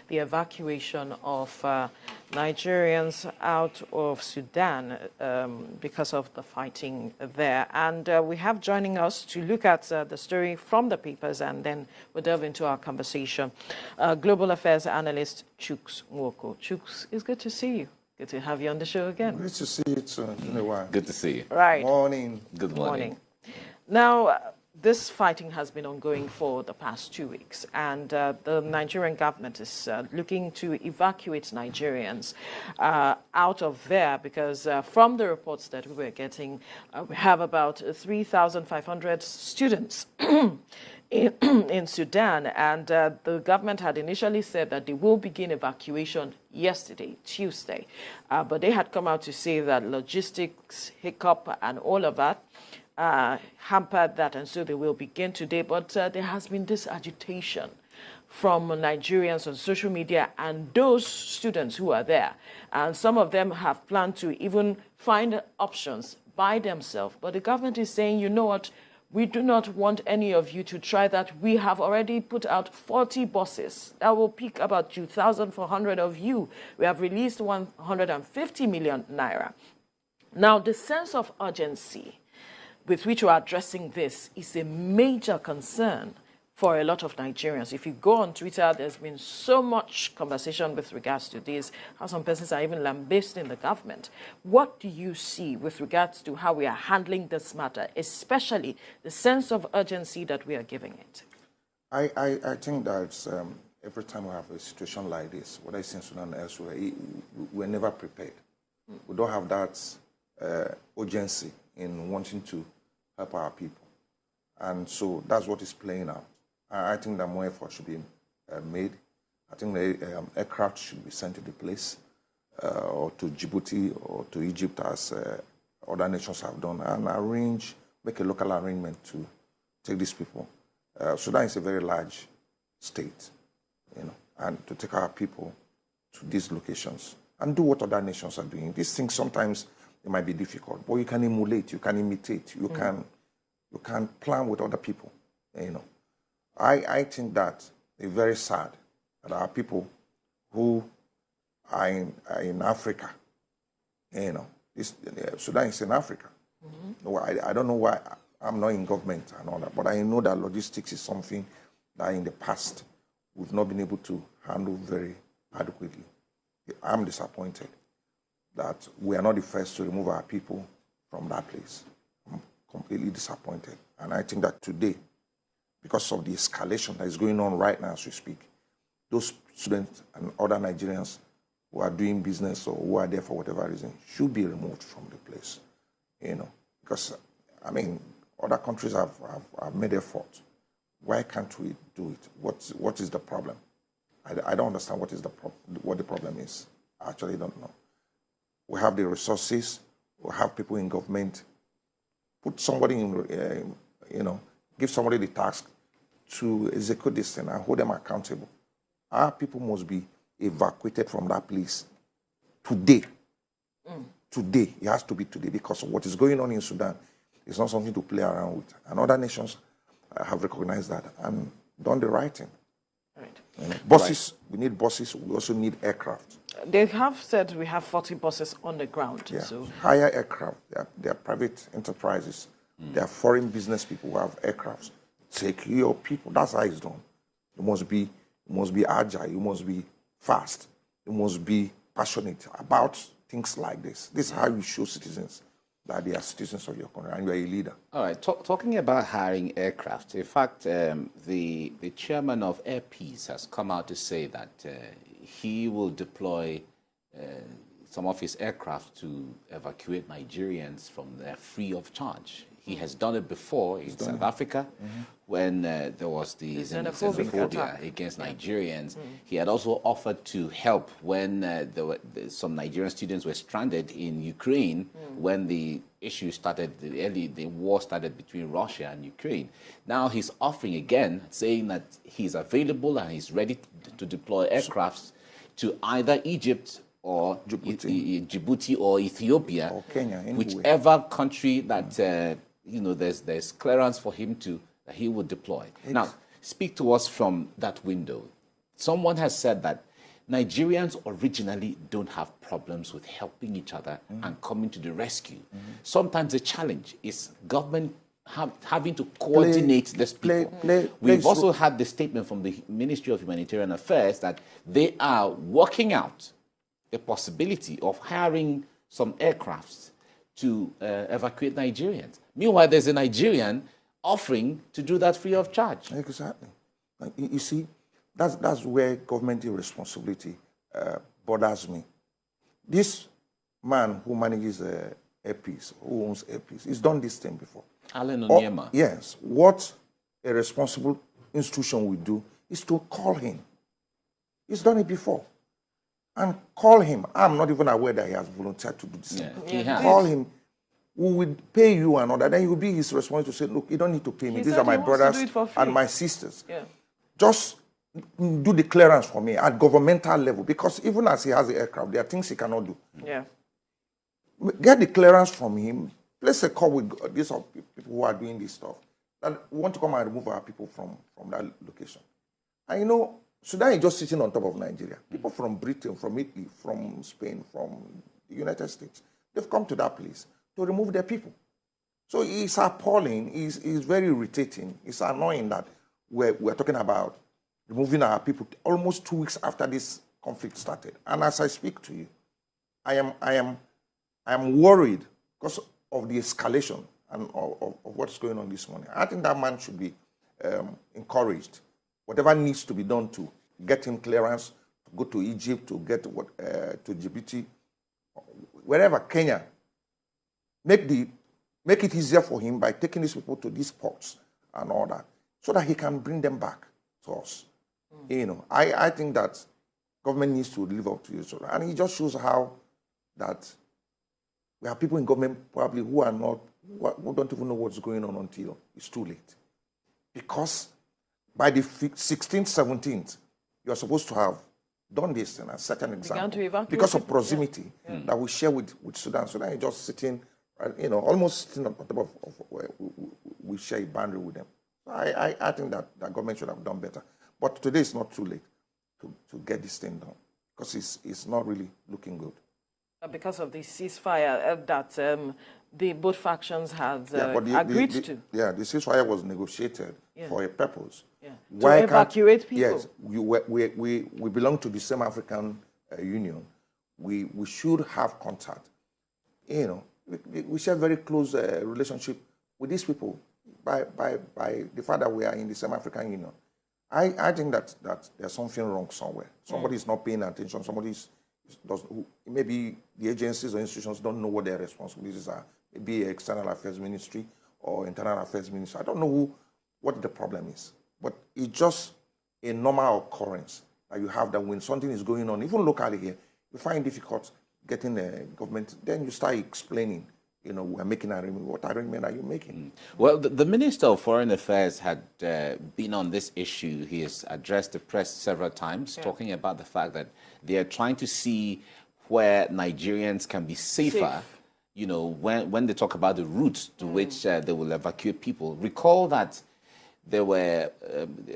the evacuation of Nigerians out of Sudan because of the fighting there. And we have joining us to look at the story from the papers, and then we'll delve into our conversation. Global Affairs Analyst Chuks Nwoko. Chuks, it's good to see you. Good to have you on the show again. Good to see you too. In a while. Good to see you. Right. Morning. Good morning. Now, this fighting has been ongoing for the past 2 weeks, and the Nigerian government is looking to evacuate Nigerians out of there because from the reports that we were getting, we have about 3,500 students in Sudan, and the government had initially said that they will begin evacuation yesterday, Tuesday, but they had come out to say that logistics hiccup and all of that hampered that, and so they will begin today. But there has been this agitation from Nigerians on social media and those students who are there, and some of them have planned to even find options by themselves. But the government is saying, you know what, we do not want any of you to try that. We have already put out 40 buses that will pick about 2,400 of you. We have released 150 million naira. Now, the sense of urgency with which we are addressing this is a major concern for a lot of Nigerians. If you go on Twitter, there's been so much conversation with regards to this, how some persons are even lambasting the government. What do you see with regards to how we are handling this matter, especially the sense of urgency that we are giving it? I think that every time we have a situation like this, whether it's in Sudan or elsewhere, we're never prepared. We don't have that urgency in wanting to help our people. And so that's what is playing out. I think that more effort should be made. I think the aircraft should be sent to the place, or to Djibouti or to Egypt, as other nations have done, and make a local arrangement to take these people. Sudan is a very large state, and to take our people to these locations and do what other nations are doing. These things sometimes it might be difficult, but you can emulate, you can imitate, you can plan with other people. I think that it's very sad that our people who are in Africa, Sudan is in Africa. I don't know why I'm not in government and all that, but I know that logistics is something that in the past we've not been able to handle very adequately. I'm disappointed that we are not the first to remove our people from that place. I'm completely disappointed. And I think that today, because of the escalation that is going on right now as we speak, those students and other Nigerians who are doing business or who are there for whatever reason should be removed from the place. Because, other countries have made effort. Why can't we do it? What is the problem? I don't understand what the problem is. I actually don't know. We have the resources. We have people in government. Put somebody in, give somebody the task to execute this thing and hold them accountable. Our people must be evacuated from that place today. Today. It has to be today, because of what is going on in Sudan is not something to play around with. And other nations have recognized that and done the right thing. Right. Buses, we need buses. We also need aircraft. They have said we have 40 buses on the ground. Yeah. So hire aircraft. They are private enterprises. They are foreign business people who have aircrafts. Take your people. That's how it's done. You must be agile. You must be fast. You must be passionate about things like this. This is how you show citizens that they are citizens of your country and you are a leader. All right, talking about hiring aircraft, in fact, the chairman of Air Peace has come out to say that he will deploy some of his aircraft to evacuate Nigerians from there free of charge. He has done it before in South Africa when there was the xenophobia against Nigerians. He had also offered to help when some Nigerian students were stranded in Ukraine when the issue started, the war started between Russia and Ukraine. Now he's offering again, saying that he's available and he's ready to deploy aircrafts to either Egypt or Djibouti or Ethiopia, or Kenya, whichever country that there's clearance for him that he would deploy. Now, speak to us from that window. Someone has said that Nigerians originally don't have problems with helping each other and coming to the rescue. Sometimes the challenge is government having to coordinate these people. We've also had the statement from the Ministry of Humanitarian Affairs that they are working out the possibility of hiring some aircrafts to evacuate Nigerians. Meanwhile, there's a Nigerian offering to do that free of charge. Exactly. You see, that's where government irresponsibility bothers me. This man who manages Airpeace, who owns Airpeace, he's done this thing before. Alan Onyema. Yes. What a responsible institution would do is to call him. He's done it before. And call him. I'm not even aware that he has volunteered to do this. Yeah, he has. Call him. We will pay you and all that. Then it will be his responsibility to say, look, you don't need to pay me. These are my brothers and my sisters. Yeah. Just do the clearance for me at governmental level. Because even as he has the aircraft, there are things he cannot do. Yeah. Get the clearance from him. Place a call with these people who are doing this stuff. That want to come and remove our people from that location. And you know, Sudan is just sitting on top of Nigeria. People from Britain, from Italy, from Spain, from the United States, they've come to that place to remove their people. So it's appalling, it's very irritating, it's annoying that we're talking about removing our people almost 2 weeks after this conflict started. And as I speak to you, I am worried because of the escalation and of what's going on this morning. I think that man should be encouraged. Whatever needs to be done to get him clearance, to go to Egypt, to get to Djibouti, wherever, Kenya, make it easier for him by taking these people to these ports and all that, so that he can bring them back to us. You know, I think that government needs to live up to it, and it just shows how that we have people in government probably who don't even know what's going on until it's too late, because by the 16th, 17th, you're supposed to have done this and set an example because of proximity that we share with Sudan. Sudan is just sitting, you know, almost sitting on top of where we share a boundary with them. So I think that government should have done better. But today it's not too late to get this thing done, because it's not really looking good. Because of the ceasefire that both factions had agreed to. Yeah, the ceasefire was negotiated for a purpose. Yeah. To evacuate people. Yes, we belong to the same African Union. We should have contact. You know, we share very close relationship with these people by the fact that we are in the same African Union. I think that there's something wrong somewhere. Somebody is not paying attention. Maybe the agencies or institutions don't know what their responsibilities are. Maybe External Affairs Ministry or Internal Affairs Ministry. I don't know what the problem is. But it's just a normal occurrence that you have, that when something is going on, even locally here, you find it difficult getting a government. Then you start explaining, you know, we're making an arrangement. What arrangement are you making? Well, the Minister of Foreign Affairs had been on this issue. He has addressed the press several times, talking about the fact that they are trying to see where Nigerians can be safer. You know, when they talk about the routes to which they will evacuate people. Recall that there were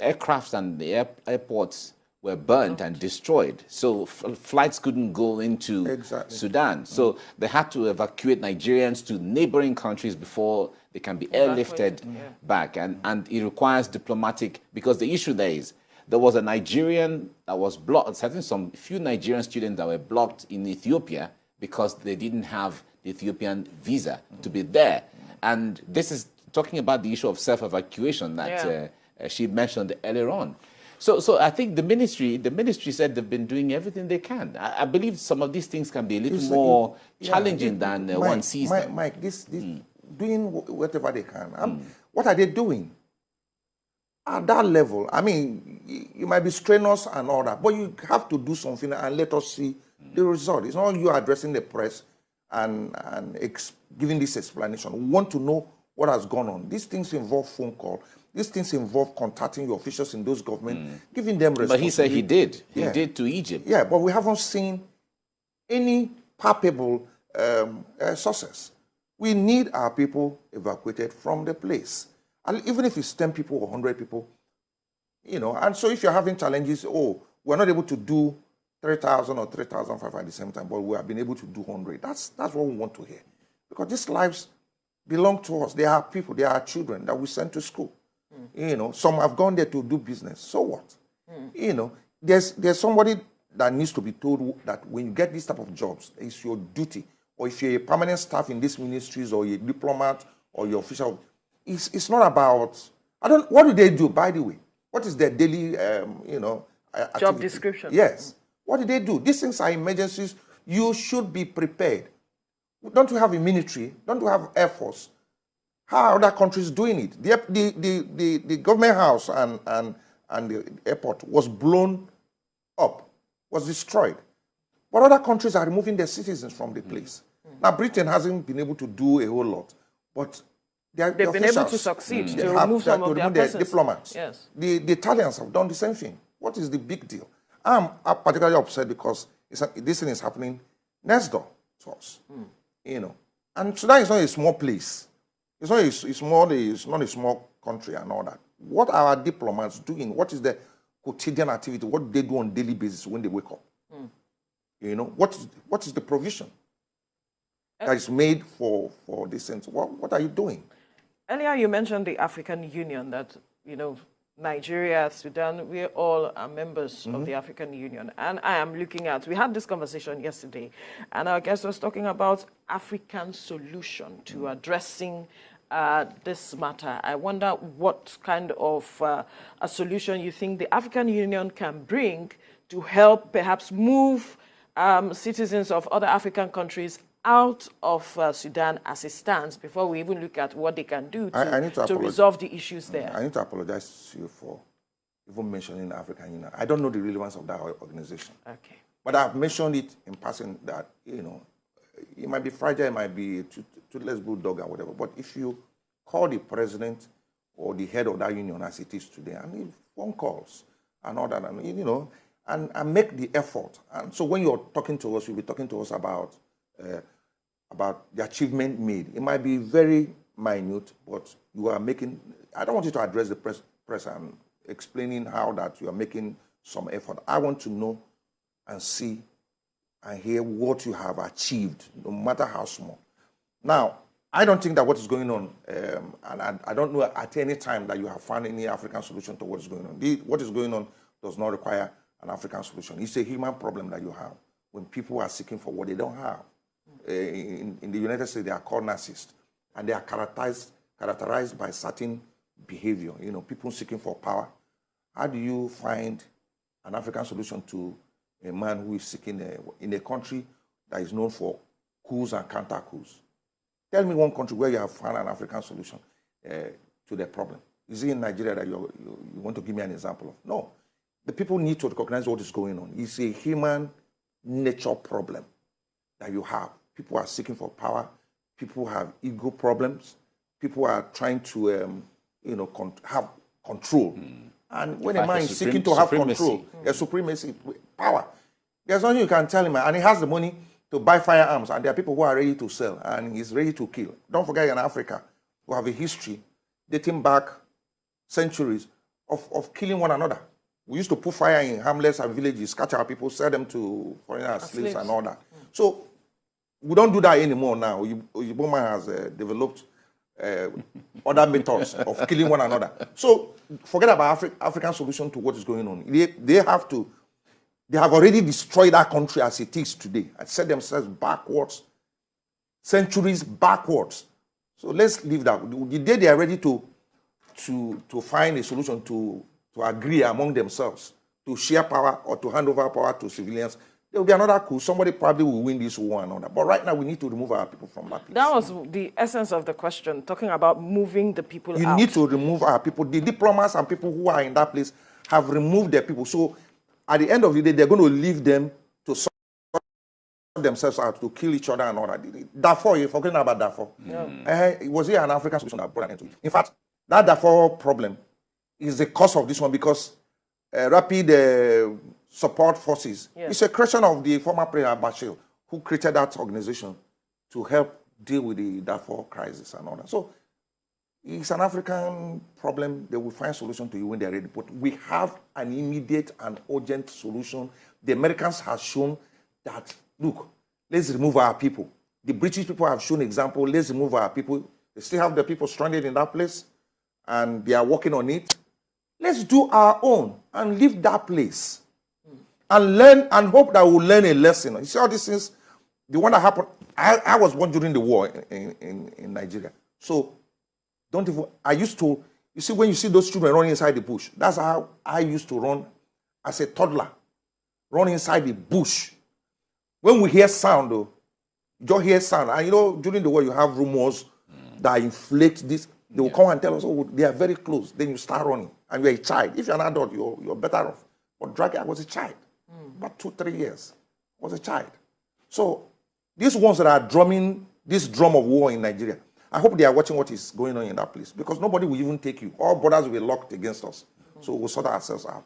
aircrafts and the airports were burnt and destroyed. So flights couldn't go into Sudan. So they had to evacuate Nigerians to neighboring countries before they can be airlifted back. And it requires diplomatic, because the issue there is, there was a Nigerian that was blocked, some few Nigerian students that were blocked in Ethiopia because they didn't have the Ethiopian visa to be there. And this is talking about the issue of self-evacuation that she mentioned earlier on. So I think the ministry said they've been doing everything they can. I believe some of these things can be a little more challenging than one sees them. Mike, doing whatever they can. What are they doing? At that level, I mean, you might be strenuous and all that, but you have to do something and let us see the result. It's not you addressing the press and giving this explanation. We want to know what has gone on. These things involve phone call. These things involve contacting your officials in those governments, giving them responsibility. But he said he did. He did to Egypt. Yeah, but we haven't seen any palpable success. We need our people evacuated from the place. And even if it's 10 people or 100 people, you know, and so if you're having challenges, we're not able to do 3,000 or 3,500 at the same time, but we have been able to do 100. That's what we want to hear. Because these lives belong to us. They are people, they are children that we send to school. You know, some have gone there to do business. So what? You know, there's somebody that needs to be told that when you get these type of jobs, it's your duty. Or if you're a permanent staff in these ministries, or you're a diplomat, or you're official, it's not about, what do they do, by the way? What is their daily, you know, activity? Job description. Yes. What do they do? These things are emergencies. You should be prepared. Don't we have a military? Don't we have air force? How are other countries doing it? The government house and the airport was blown up, was destroyed. But other countries are removing their citizens from the place. Now, Britain hasn't been able to do a whole lot, but they've been able to succeed to remove some of their diplomats. Yes. The Italians have done the same thing. What is the big deal? I'm particularly upset because this thing is happening next door to us. You know, and Sudan is not a small place. It's not a small country and all that. What are our diplomats doing? What is the quotidian activity? What do they do on a daily basis when they wake up? You know, what is the provision that is made for this sense? What are you doing? Earlier you mentioned the African Union, that, you know, Nigeria, Sudan, we all are members of the African Union. And I am looking at, we had this conversation yesterday, and our guest was talking about African solution to addressing this matter. I wonder what kind of a solution you think the African Union can bring to help perhaps move citizens of other African countries out of Sudan as it stands, before we even look at what they can do to resolve the issues there. I need to apologize to you for even mentioning the African Union. I don't know the relevance of that organization. Okay. But I've mentioned it in passing that, you know, it might be fragile, it might be a toothless bulldog or whatever. But if you call the president or the head of that union as it is today, I mean, phone calls and all that, and, you know, and make the effort. And so when you're talking to us, you'll be talking to us about the achievement made. It might be very minute, but you are making, I don't want you to address the press and explaining how that you are making some effort. I want to know and see and hear what you have achieved, no matter how small. Now, I don't think that what is going on, and I don't know at any time that you have found any African solution to what is going on. What is going on does not require an African solution. It's a human problem that you have when people are seeking for what they don't have. In the United States, they are called narcissists, and they are characterized by certain behavior. You know, people seeking for power. How do you find an African solution to a man who is seeking in a country that is known for coups and counter coups? Tell me one country where you have found an African solution to the problem. Is it in Nigeria that you want to give me an example of? No. The people need to recognize what is going on. It's a human nature problem that you have. People are seeking for power. People have ego problems. People are trying to, you know, have control. And when a man is seeking to have control, supremacy, power, there's nothing you can tell him. And he has the money to buy firearms, and there are people who are ready to sell, and he's ready to kill. Don't forget, in Africa, we have a history dating back centuries of killing one another. We used to put fire in hamlets and villages, catch our people, sell them to foreigners, slaves, and all that. So we don't do that anymore now. Igbo man has developed other methods of killing one another. So forget about African solution to what is going on. They have already destroyed that country as it is today and set themselves backwards, centuries backwards. So let's leave that. The day they are ready to find a solution to agree among themselves, to share power or to hand over power to civilians, there will be another coup. Somebody probably will win this war and all that. But right now, we need to remove our people from that place. That was the essence of the question, talking about moving the people out. You need to remove our people. The diplomats and people who are in that place have removed their people. So at the end of the day, they're going to leave them to sort themselves out, to kill each other and all that. Darfur, you're forgetting about Darfur. Was it an African solution that brought an end to it? In fact, that Darfur problem is the cause of this one, because rapid support forces. It's a creation of the former President Bashir, who created that organization to help deal with the Darfur crisis and all that. So It's an African problem. They will find solution to it when they're ready. But we have an immediate and urgent solution. The Americans have shown that, look, let's remove our people. The British people have shown example, let's remove our people. They still have the people stranded in that place, and they are working on it. Let's do our own and leave that place. And learn and hope that we'll learn a lesson. You see all these things, the one that happened, I was born during the war in Nigeria. So, don't even, I used to, you see, when you see those children running inside the bush, that's how I used to run as a toddler, run inside the bush. When we hear sound, though, you just hear sound. And you know, during the war, you have rumors that inflate this. They will come and tell us, oh, they are very close. Then you start running. And you're a child. If you're an adult, you're better off. But Draghi, I was a child. About 2-3 years. I was a child. So, these ones that are drumming this drum of war in Nigeria, I hope they are watching what is going on in that place, because nobody will even take you. All borders will be locked against us. So we'll sort ourselves out.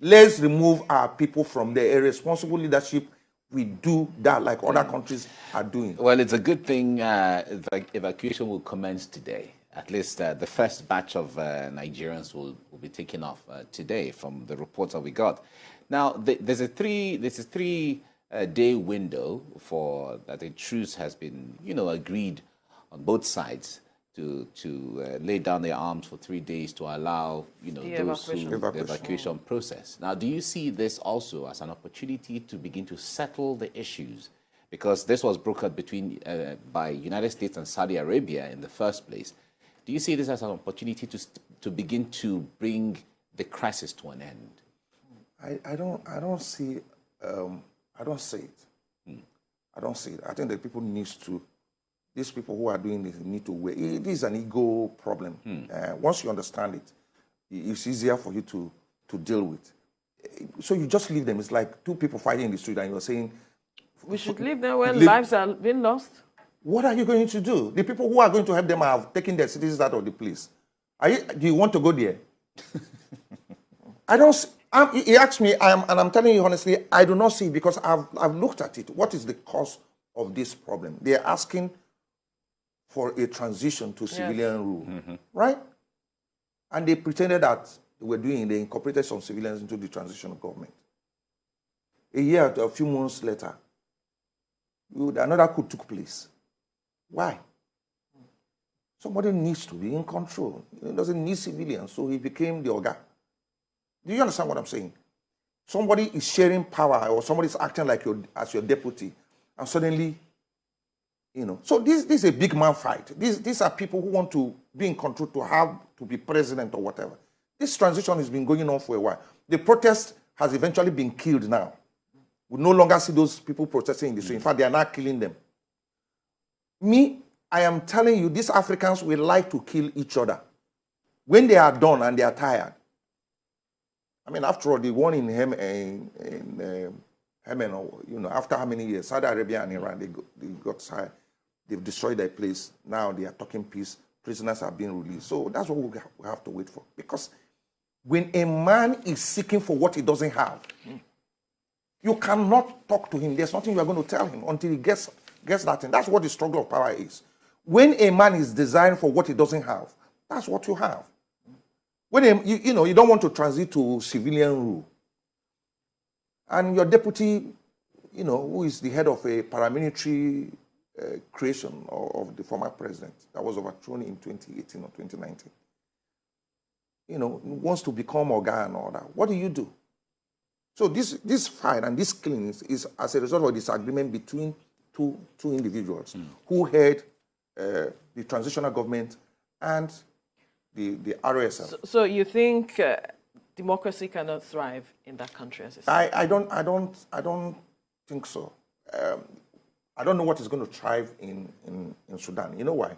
Let's remove our people from the irresponsible leadership. We do that like other countries are doing. Well, it's a good thing evacuation will commence today. At least the first batch of Nigerians will be taken off today from the reports that we got. Now, there's a three-day window for that a truce has been, agreed on both sides to lay down their arms for 3 days to allow, the evacuation process. Now, do you see this also as an opportunity to begin to settle the issues? Because this was brokered by United States and Saudi Arabia in the first place. Do you see this as an opportunity to begin to bring the crisis to an end? I don't see it. I don't see it. I think that these people who are doing this need to wait. It is an ego problem. Once you understand it, it's easier for you to deal with. So you just leave them. It's like two people fighting in the street and you're saying, we should leave them when lives are being lost. What are you going to do? The people who are going to help them have taken their citizens out of the place. Do you want to go there? I don't. He asked me, and I'm telling you honestly, I do not see it, because I've looked at it. What is the cause of this problem? They are asking for a transition to civilian rule, right? And they pretended that they incorporated some civilians into the transitional government. A few months later, another coup took place. Why? Somebody needs to be in control. He doesn't need civilians, so he became the Oga. Do you understand what I'm saying? Somebody is sharing power, or somebody is acting like as your deputy, and suddenly, So this is a big man fight. These are people who want to be in control, to be president or whatever. This transition has been going on for a while. The protest has eventually been killed now. We no longer see those people protesting in the street. In fact, they are not killing them. I am telling you, these Africans will like to kill each other. When they are done and they are tired. I mean, after all, the one in Yemen, after how many years, Saudi Arabia and Iran, they got tired. They've destroyed their place. Now they are talking peace. Prisoners are being released. So that's what we have to wait for. Because when a man is seeking for what he doesn't have, you cannot talk to him. There's nothing you are going to tell him until he gets that thing. That's what the struggle of power is. When a man is desiring for what he doesn't have, that's what you have. When you don't want to transit to civilian rule, and your deputy, who is the head of a paramilitary creation of the former president that was overthrown in 2018 or 2019, wants to become Oga and all that, what do you do? So this fight and this killing is as a result of disagreement between two individuals who head the transitional government and the RSL. So you think democracy cannot thrive in that country as a state? I don't think so. I don't know what is going to thrive in Sudan. You know why?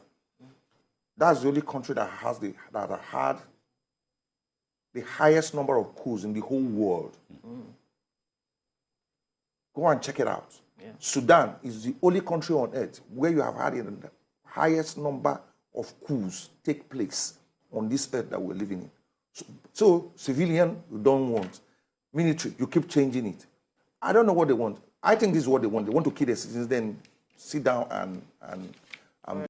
That's the only country that had the highest number of coups in the whole world. Go and check it out. Yeah. Sudan is the only country on earth where you have had the highest number of coups take place on this earth that we're living in. So civilian, you don't want. Military, you keep changing it. I don't know what they want. I think this is what they want. They want to kill their citizens, then sit down and